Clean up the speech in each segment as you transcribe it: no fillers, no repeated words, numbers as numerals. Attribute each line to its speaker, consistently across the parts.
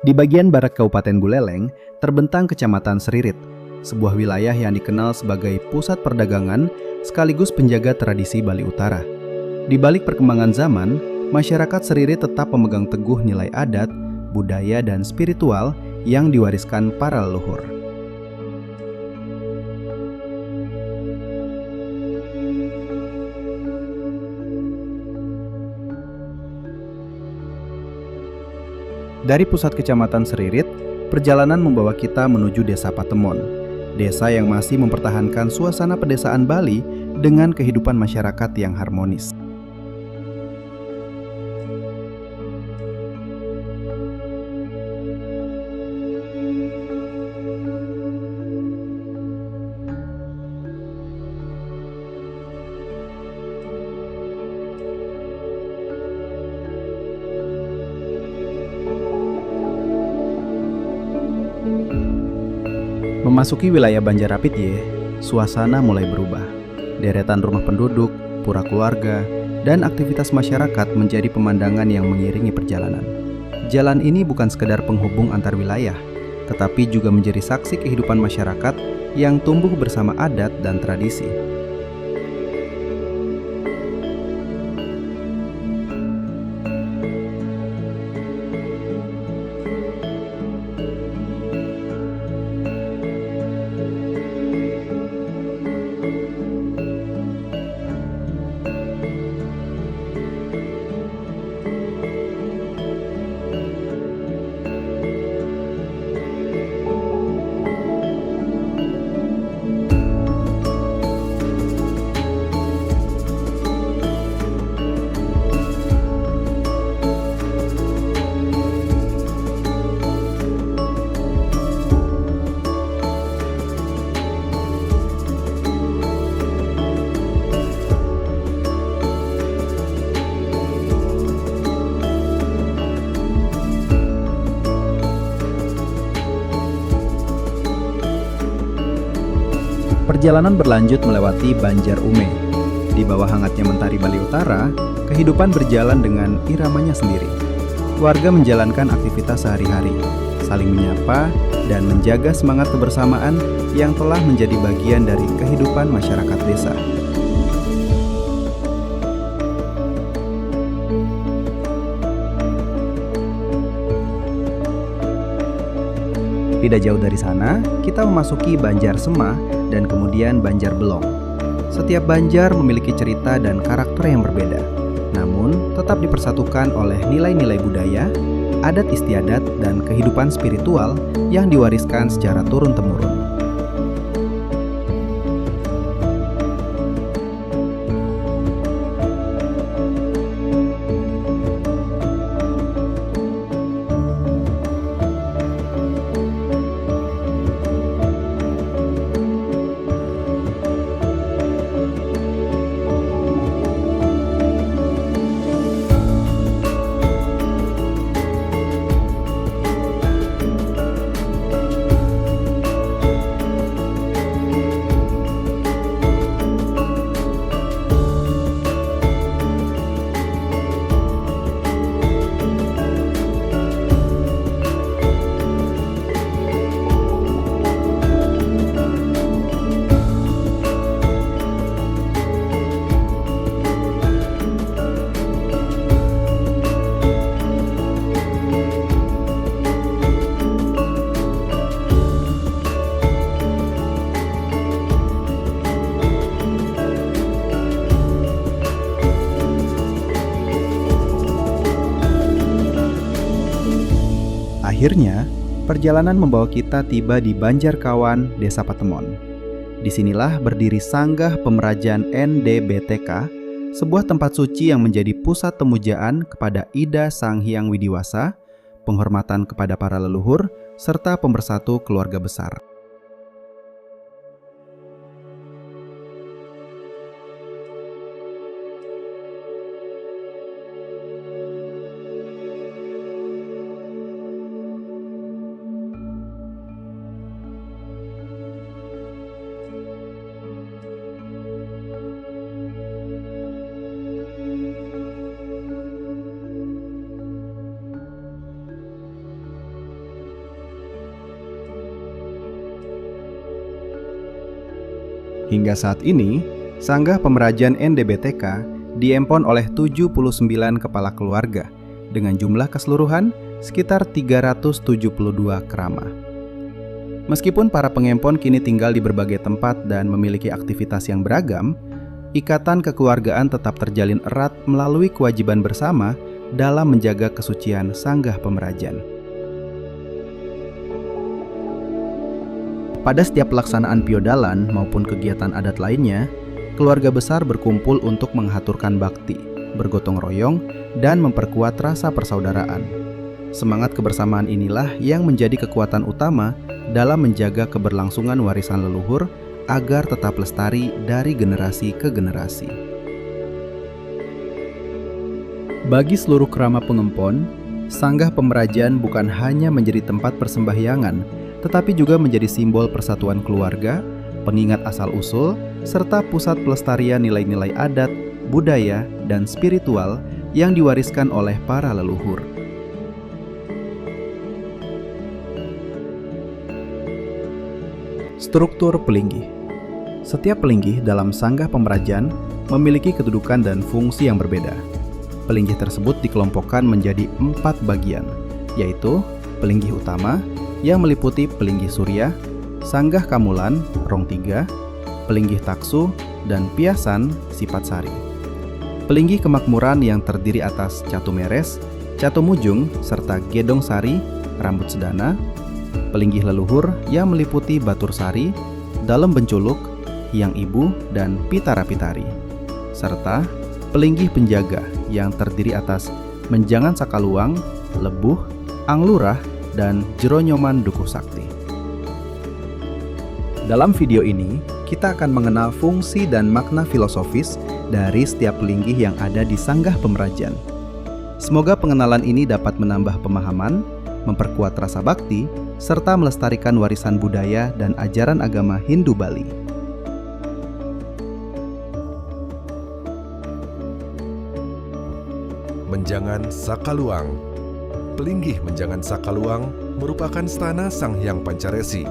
Speaker 1: Di bagian barat Kabupaten Buleleng, terbentang Kecamatan Seririt, sebuah wilayah yang dikenal sebagai pusat perdagangan sekaligus penjaga tradisi Bali Utara. Di balik perkembangan zaman, masyarakat Seririt tetap memegang teguh nilai adat, budaya, dan spiritual yang diwariskan para leluhur. Dari pusat Kecamatan Seririt, perjalanan membawa kita menuju Desa Patemon, desa yang masih mempertahankan suasana pedesaan Bali dengan kehidupan masyarakat yang harmonis. Memasuki wilayah Banjarapitye, suasana mulai berubah. Deretan rumah penduduk, pura keluarga, dan aktivitas masyarakat menjadi pemandangan yang mengiringi perjalanan. Jalan ini bukan sekedar penghubung antar wilayah, tetapi juga menjadi saksi kehidupan masyarakat yang tumbuh bersama adat dan tradisi. Perjalanan berlanjut melewati Banjar Ume. Di bawah hangatnya mentari Bali Utara, kehidupan berjalan dengan iramanya sendiri. Warga menjalankan aktivitas sehari-hari, saling menyapa, dan menjaga semangat kebersamaan yang telah menjadi bagian dari kehidupan masyarakat desa. Tidak jauh dari sana, kita memasuki Banjar Sema dan kemudian Banjar Belong. Setiap banjar memiliki cerita dan karakter yang berbeda, namun tetap dipersatukan oleh nilai-nilai budaya, adat istiadat, dan kehidupan spiritual yang diwariskan secara turun-temurun. Akhirnya, perjalanan membawa kita tiba di Banjarkawan, Desa Patemon. Disinilah berdiri Sanggah Pemerajaan NDBTK, sebuah tempat suci yang menjadi pusat temujaan kepada Ida Sang Hyang Widiwasa, penghormatan kepada para leluhur, serta pemersatu keluarga besar. Hingga saat ini, Sanggah Pemerajan NDBTK diempon oleh 79 kepala keluarga dengan jumlah keseluruhan sekitar 372 kerama. Meskipun para pengempon kini tinggal di berbagai tempat dan memiliki aktivitas yang beragam, ikatan kekeluargaan tetap terjalin erat melalui kewajiban bersama dalam menjaga kesucian Sanggah Pemerajan. Pada setiap pelaksanaan piodalan maupun kegiatan adat lainnya, keluarga besar berkumpul untuk mengaturkan bakti, bergotong royong, dan memperkuat rasa persaudaraan. Semangat kebersamaan inilah yang menjadi kekuatan utama dalam menjaga keberlangsungan warisan leluhur agar tetap lestari dari generasi ke generasi. Bagi seluruh kerama pengempon, Sanggah Pemerajan bukan hanya menjadi tempat persembahyangan, tetapi juga menjadi simbol persatuan keluarga, pengingat asal-usul, serta pusat pelestarian nilai-nilai adat, budaya, dan spiritual yang diwariskan oleh para leluhur. Struktur pelinggih. Setiap pelinggih dalam Sanggah Pemerajan memiliki kedudukan dan fungsi yang berbeda. Pelinggih tersebut dikelompokkan menjadi 4 bagian, yaitu pelinggih utama yang meliputi pelinggih surya, Sanggah Kamulan, Rong 3, pelinggih taksu, dan piasan sifat sari. Pelinggih kemakmuran yang terdiri atas Catu Meres, Catu Mujung, serta Gedong Sari, Rambut Sedana. Pelinggih leluhur yang meliputi Batur Sari, Dalem Benculuk, Hyang Ibu, dan Pitara Pitari. Serta pelinggih penjaga yang terdiri atas Menjangan Sakaluang, Lebuh, Anglurah, dan Jeronyoman Dukuh Sakti. Dalam video ini, kita akan mengenal fungsi dan makna filosofis dari setiap pelinggih yang ada di Sanggah Pemerajan. Semoga pengenalan ini dapat menambah pemahaman, memperkuat rasa bakti, serta melestarikan warisan budaya dan ajaran agama Hindu Bali.
Speaker 2: Menjangan Sakaluang. Pelinggih Menjangan Sakaluang merupakan stana Sang Hyang Pancaresi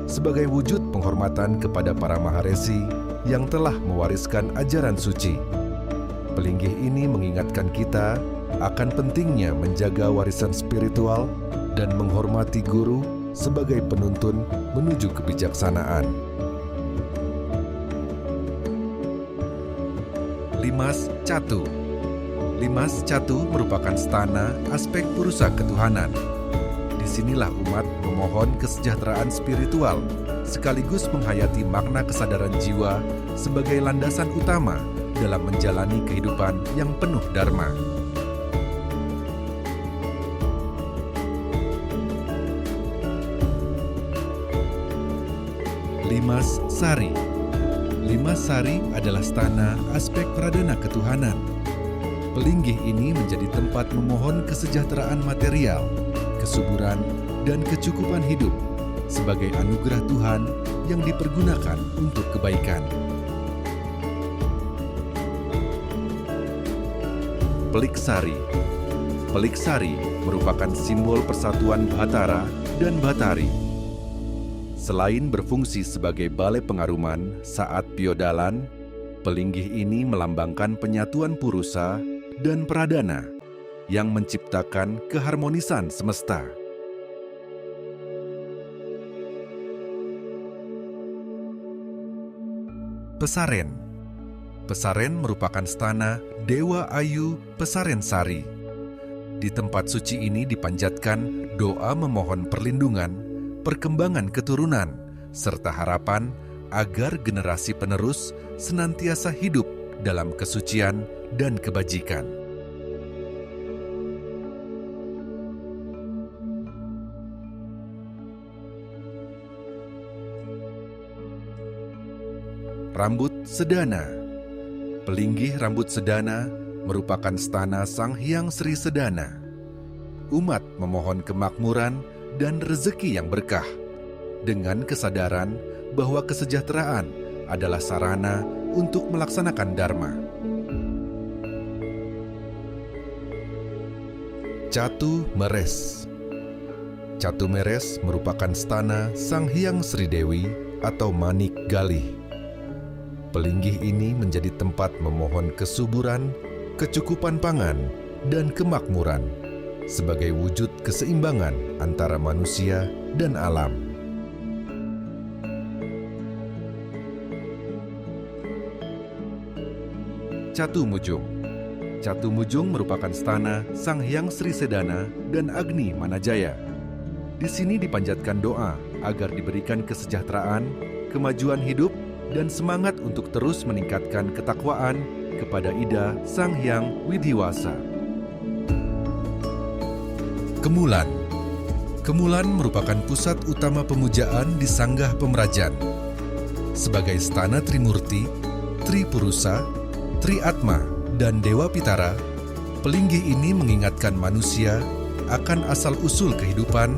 Speaker 2: sebagai wujud penghormatan kepada para maharesi yang telah mewariskan ajaran suci. Pelinggih ini mengingatkan kita akan pentingnya menjaga warisan spiritual dan menghormati guru sebagai penuntun menuju kebijaksanaan. Limas Catu. Limas Catu merupakan stana aspek purusa ketuhanan. Disinilah umat memohon kesejahteraan spiritual, sekaligus menghayati makna kesadaran jiwa sebagai landasan utama dalam menjalani kehidupan yang penuh dharma. Limas Sari. Limas Sari adalah stana aspek pradana ketuhanan. Pelinggih ini menjadi tempat memohon kesejahteraan material, kesuburan, dan kecukupan hidup sebagai anugerah Tuhan yang dipergunakan untuk kebaikan. Pelik Sari. Pelik Sari merupakan simbol persatuan Batara dan Batari. Selain berfungsi sebagai balai pengaruman saat piodalan, pelinggih ini melambangkan penyatuan purusa dan pradana yang menciptakan keharmonisan semesta. Pesaren. Pesaren merupakan stana Dewa Ayu Pesaren Sari. Di tempat suci ini dipanjatkan doa memohon perlindungan, perkembangan keturunan, serta harapan agar generasi penerus senantiasa hidup dalam kesucian dan kebajikan. Rambut Sedana. Pelinggih Rambut Sedana merupakan stana Sang Hyang Sri Sedana. Umat memohon kemakmuran dan rezeki yang berkah, dengan kesadaran bahwa kesejahteraan adalah sarana untuk melaksanakan dharma. Catu Meres. Catu Meres merupakan stana Sang Hyang Sri Dewi atau Manik Galih. Pelinggih ini menjadi tempat memohon kesuburan, kecukupan pangan, dan kemakmuran sebagai wujud keseimbangan antara manusia dan alam. Catu Mujung. Catu Mujung merupakan stana Sang Hyang Sri Sedana dan Agni Manajaya. Di sini dipanjatkan doa agar diberikan kesejahteraan, kemajuan hidup, dan semangat untuk terus meningkatkan ketakwaan kepada Ida Sang Hyang Widhiwasa. Kemulan. Kemulan merupakan pusat utama pemujaan di Sanggah Pemerajan. Sebagai stana Trimurti, Tripurusa, Triatma, dan Dewa Pitara, Pelinggih ini mengingatkan manusia akan asal-usul kehidupan,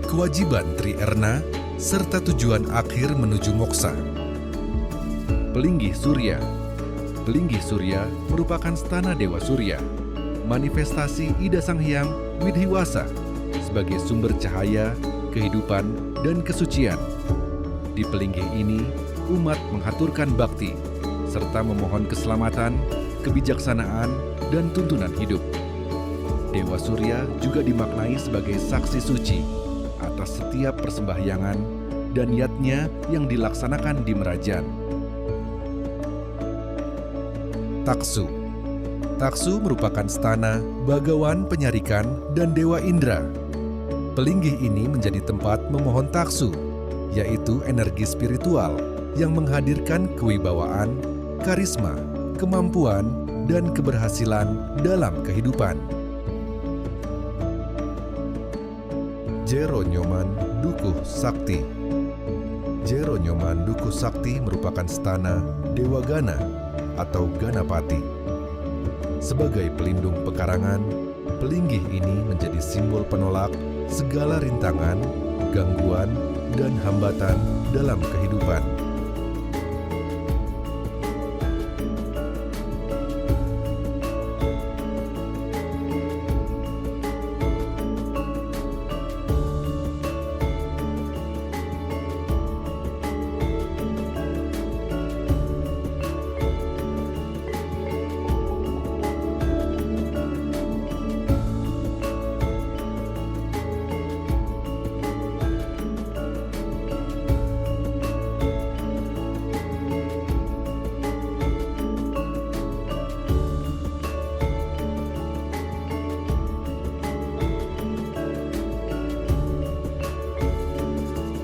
Speaker 2: kewajiban Trierna, serta tujuan akhir menuju moksa. Pelinggih Surya. Pelinggih Surya merupakan stana Dewa Surya, manifestasi Ida Sang Hyang Widhiwasa sebagai sumber cahaya, kehidupan, dan kesucian. Di Pelinggih ini, umat menghaturkan bakti, serta memohon keselamatan, kebijaksanaan, dan tuntunan hidup. Dewa Surya juga dimaknai sebagai saksi suci atas setiap persembahyangan dan yatnya yang dilaksanakan di Merajan. Taksu. Taksu merupakan stana Bagawan Penyarikan dan Dewa Indra. Pelinggih ini menjadi tempat memohon taksu, yaitu energi spiritual yang menghadirkan kewibawaan, karisma, kemampuan, dan keberhasilan dalam kehidupan. Jero Nyoman Dukuh Sakti. Jero Nyoman Dukuh Sakti merupakan stana Dewa Gana atau Ganapati. Sebagai pelindung pekarangan, Pelinggih ini menjadi simbol penolak segala rintangan, gangguan, dan hambatan dalam kehidupan.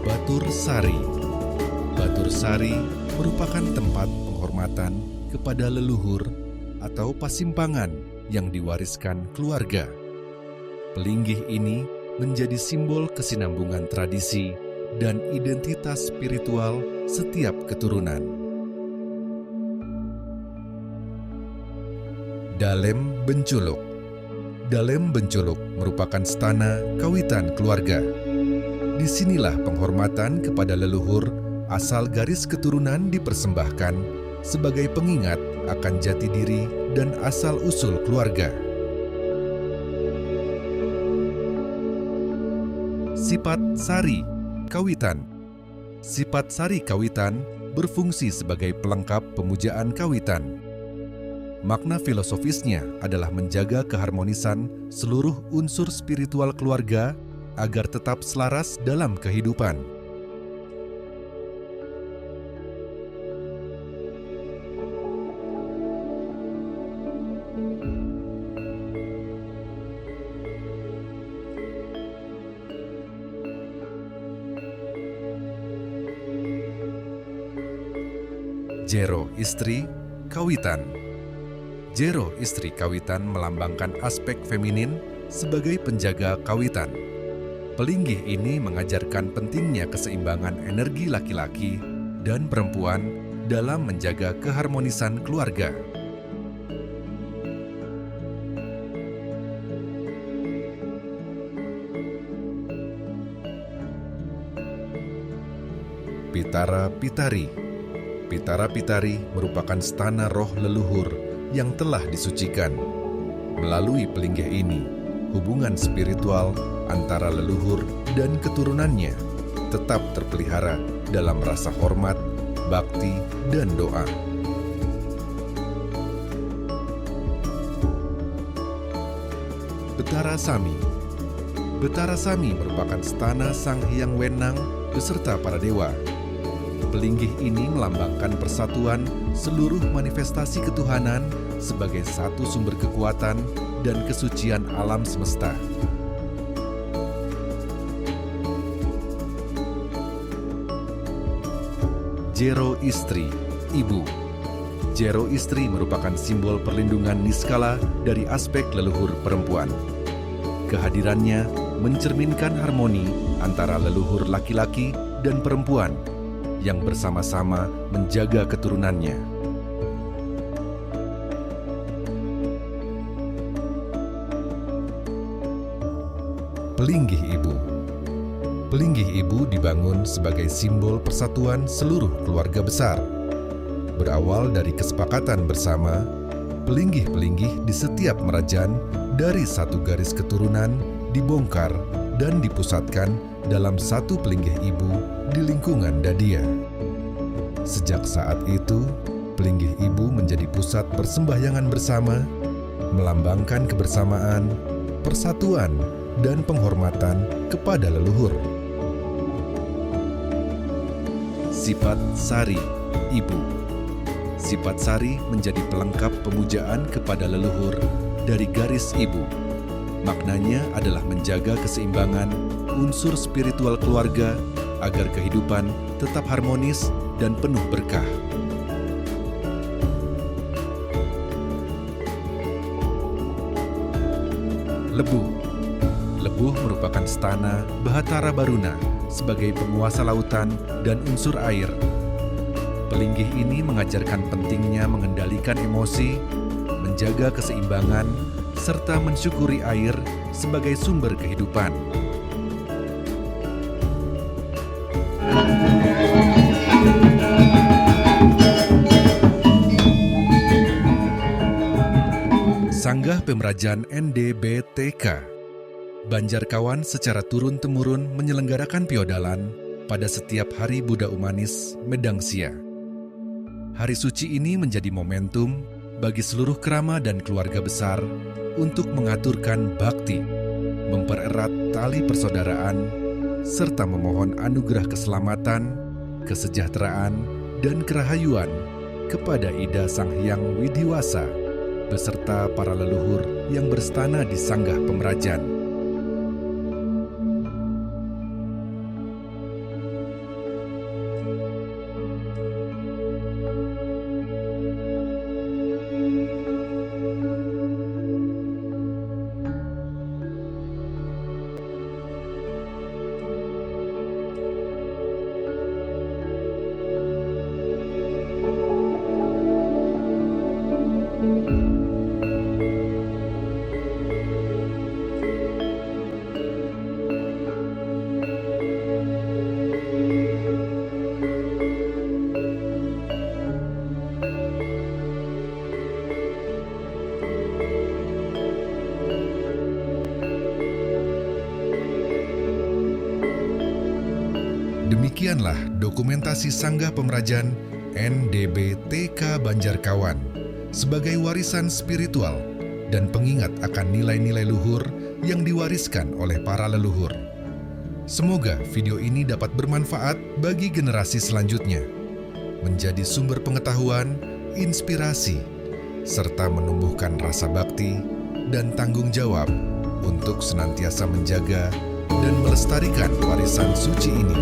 Speaker 2: Batur Sari. Batur Sari merupakan tempat penghormatan kepada leluhur atau pasimpangan yang diwariskan keluarga. Pelinggih ini menjadi simbol kesinambungan tradisi dan identitas spiritual setiap keturunan. Dalem Benculuk. Dalem Benculuk merupakan stana kawitan keluarga. Disinilah penghormatan kepada leluhur asal garis keturunan dipersembahkan sebagai pengingat akan jati diri dan asal-usul keluarga. Sifat Sari Kawitan. Sifat Sari Kawitan berfungsi sebagai pelengkap pemujaan kawitan. Makna filosofisnya adalah menjaga keharmonisan seluruh unsur spiritual keluarga agar tetap selaras dalam kehidupan. Jero Istri Kawitan. Jero Istri Kawitan melambangkan aspek feminin sebagai penjaga kawitan. Pelinggih ini mengajarkan pentingnya keseimbangan energi laki-laki dan perempuan dalam menjaga keharmonisan keluarga. Pitara Pitari. Pitara Pitari merupakan stana roh leluhur yang telah disucikan. Melalui Pelinggih ini, hubungan spiritual antara leluhur dan keturunannya tetap terpelihara dalam rasa hormat, bakti, dan doa. Betara Sami. Betara Sami merupakan stana Sang Hyang Wenang beserta para dewa. Pelinggih ini melambangkan persatuan seluruh manifestasi ketuhanan sebagai satu sumber kekuatan dan kesucian alam semesta. Jero Istri, Ibu. Jero Istri merupakan simbol perlindungan niskala dari aspek leluhur perempuan. Kehadirannya mencerminkan harmoni antara leluhur laki-laki dan perempuan yang bersama-sama menjaga keturunannya. Pelinggih Ibu. Pelinggih Ibu dibangun sebagai simbol persatuan seluruh keluarga besar. Berawal dari kesepakatan bersama, pelinggih-pelinggih di setiap merajan dari satu garis keturunan dibongkar dan dipusatkan dalam satu pelinggih ibu di lingkungan Dadia. Sejak saat itu, pelinggih ibu menjadi pusat persembahyangan bersama, melambangkan kebersamaan, persatuan, dan penghormatan kepada leluhur. Sifat Sari, Ibu. Sifat Sari menjadi pelengkap pemujaan kepada leluhur dari garis ibu. Maknanya adalah menjaga keseimbangan unsur spiritual keluarga agar kehidupan tetap harmonis dan penuh berkah. Lebu. Lebuh merupakan stana Bahatara Baruna sebagai penguasa lautan dan unsur air. Pelinggih ini mengajarkan pentingnya mengendalikan emosi, menjaga keseimbangan, serta mensyukuri air sebagai sumber kehidupan. Sanggah Pemerajan NDBTK. Banjarkawan secara turun-temurun menyelenggarakan piodalan pada setiap hari Buddha Umanis Medangsia. Hari suci ini menjadi momentum bagi seluruh kerama dan keluarga besar untuk mengaturkan bakti, mempererat tali persaudaraan, serta memohon anugerah keselamatan, kesejahteraan, dan kerahayuan kepada Ida Sang Hyang Widiwasa beserta para leluhur yang berstana di Sanggah Pemerajan. Demikianlah dokumentasi Sanggah Pemerajan NDBTK Banjarkawan sebagai warisan spiritual dan pengingat akan nilai-nilai luhur yang diwariskan oleh para leluhur. Semoga video ini dapat bermanfaat bagi generasi selanjutnya, menjadi sumber pengetahuan, inspirasi, serta menumbuhkan rasa bakti dan tanggung jawab untuk senantiasa menjaga dan melestarikan warisan suci ini.